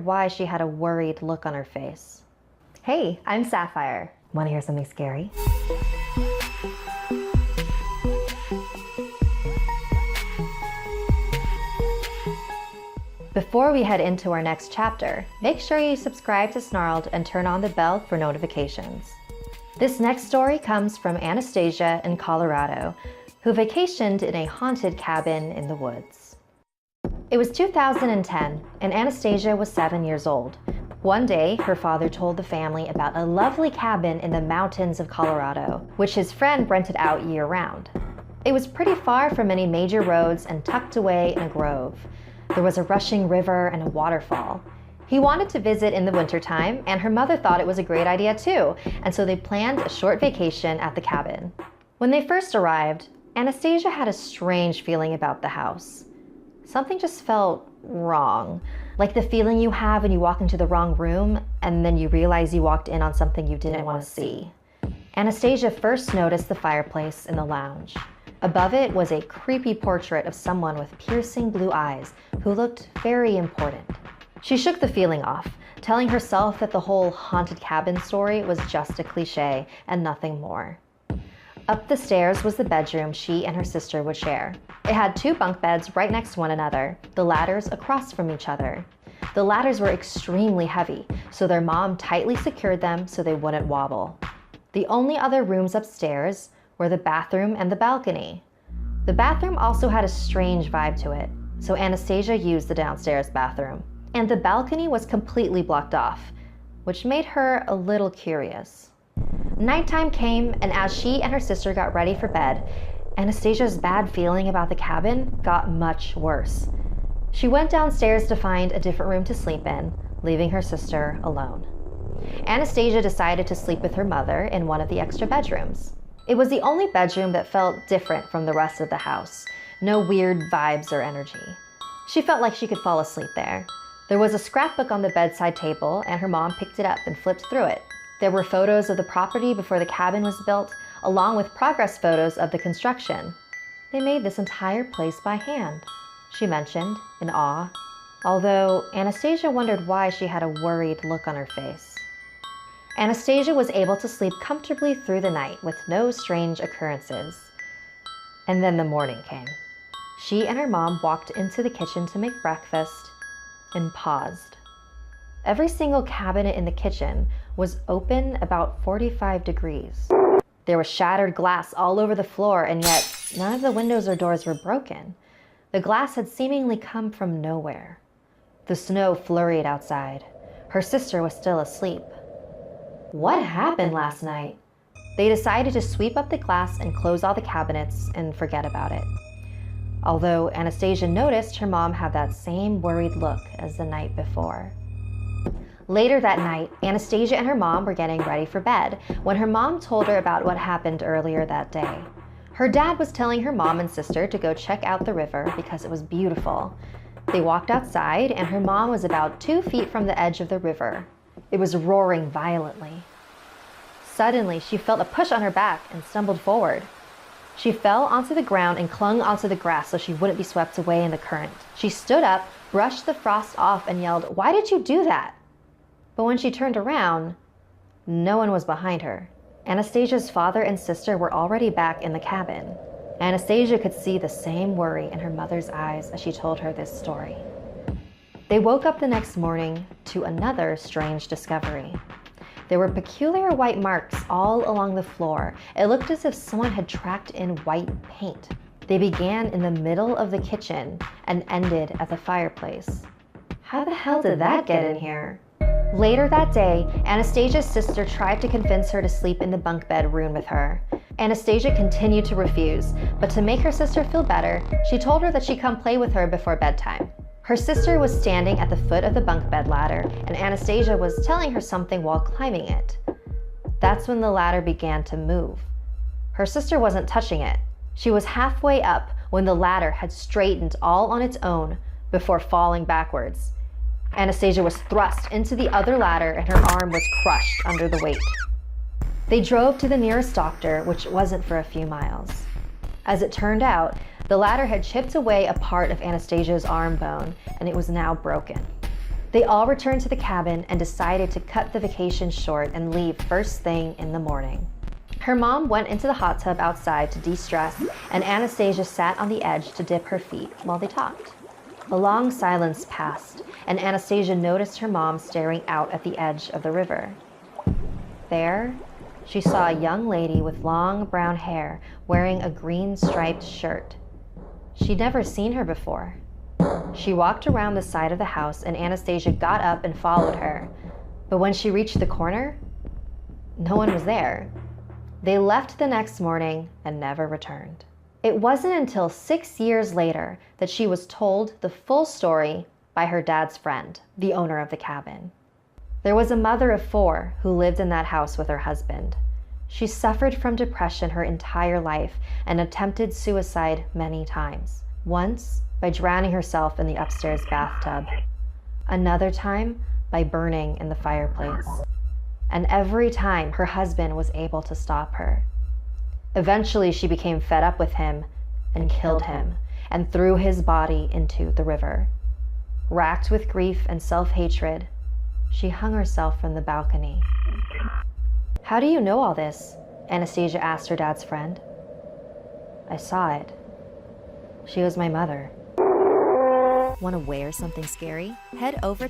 why she had a worried look on her face. Hey, I'm Sapphire. Want to hear something scary? Before we head into our next chapter, make sure you subscribe to Snarled and turn on the bell for notifications. This next story comes from Anastasia in Colorado, who vacationed in a haunted cabin in the woods. It was 2010, and Anastasia was 7 years old. One day, her father told the family about a lovely cabin in the mountains of Colorado, which his friend rented out year-round. It was pretty far from any major roads and tucked away in a grove. There was a rushing river and a waterfall. He wanted to visit in the wintertime, and her mother thought it was a great idea too, and so they planned a short vacation at the cabin. When they first arrived, Anastasia had a strange feeling about the house. Something just felt wrong, like the feeling you have when you walk into the wrong room and then you realize you walked in on something you didn't want to see. Anastasia first noticed the fireplace in the lounge. Above it was a creepy portrait of someone with piercing blue eyes who looked very important. She shook the feeling off, telling herself that the whole haunted cabin story was just a cliche and nothing more. Up the stairs was the bedroom she and her sister would share. It had 2 bunk beds right next to one another, the ladders across from each other. The ladders were extremely heavy, so their mom tightly secured them so they wouldn't wobble. The only other rooms upstairs were the bathroom and the balcony. The bathroom also had a strange vibe to it, so Anastasia used the downstairs bathroom. And the balcony was completely blocked off, which made her a little curious. Nighttime came, and as she and her sister got ready for bed, Anastasia's bad feeling about the cabin got much worse. She went downstairs to find a different room to sleep in, leaving her sister alone. Anastasia decided to sleep with her mother in one of the extra bedrooms. It was the only bedroom that felt different from the rest of the house. No weird vibes or energy. She felt like she could fall asleep there. There was a scrapbook on the bedside table, and her mom picked it up and flipped through it. There were photos of the property before the cabin was built, along with progress photos of the construction. They made this entire place by hand, she mentioned, in awe, although Anastasia wondered why she had a worried look on her face. Anastasia was able to sleep comfortably through the night with no strange occurrences. And then the morning came. She and her mom walked into the kitchen to make breakfast and paused. Every single cabinet in the kitchen was open about 45 degrees. There was shattered glass all over the floor, and yet none of the windows or doors were broken. The glass had seemingly come from nowhere. The snow flurried outside. Her sister was still asleep. What happened last night? They decided to sweep up the glass and close all the cabinets and forget about it. Although Anastasia noticed her mom had that same worried look as the night before. Later that night, Anastasia and her mom were getting ready for bed when her mom told her about what happened earlier that day. Her dad was telling her mom and sister to go check out the river because it was beautiful. They walked outside, and her mom was about 2 feet from the edge of the river. It was roaring violently. Suddenly, she felt a push on her back and stumbled forward. She fell onto the ground and clung onto the grass so she wouldn't be swept away in the current. She stood up, brushed the frost off, and yelled, "Why did you do that?" But when she turned around, no one was behind her. Anastasia's father and sister were already back in the cabin. Anastasia could see the same worry in her mother's eyes as she told her this story. They woke up the next morning to another strange discovery. There were peculiar white marks all along the floor. It looked as if someone had tracked in white paint. They began in the middle of the kitchen and ended at the fireplace. How the hell did that get in here? Later that day, Anastasia's sister tried to convince her to sleep in the bunk bed room with her. Anastasia continued to refuse, but to make her sister feel better, she told her that she'd come play with her before bedtime. Her sister was standing at the foot of the bunk bed ladder, and Anastasia was telling her something while climbing it. That's when the ladder began to move. Her sister wasn't touching it. She was halfway up when the ladder had straightened all on its own before falling backwards. Anastasia was thrust into the other ladder, and her arm was crushed under the weight. They drove to the nearest doctor, which wasn't for a few miles. As it turned out, the ladder had chipped away a part of Anastasia's arm bone, and it was now broken. They all returned to the cabin and decided to cut the vacation short and leave first thing in the morning. Her mom went into the hot tub outside to de-stress, and Anastasia sat on the edge to dip her feet while they talked. A long silence passed, and Anastasia noticed her mom staring out at the edge of the river. There, she saw a young lady with long brown hair wearing a green striped shirt. She'd never seen her before. She walked around the side of the house, and Anastasia got up and followed her. But when she reached the corner, no one was there. They left the next morning and never returned. It wasn't until 6 years later that she was told the full story by her dad's friend, the owner of the cabin. There was a mother of 4 who lived in that house with her husband. She suffered from depression her entire life and attempted suicide many times. Once, by drowning herself in the upstairs bathtub. Another time, by burning in the fireplace. And every time, her husband was able to stop her. Eventually, she became fed up with him and killed him and threw his body into the river. Racked with grief and self-hatred, she hung herself from the balcony. "How do you know all this?" Anastasia asked her dad's friend. "I saw it. She was my mother." Want to wear something scary? Head over to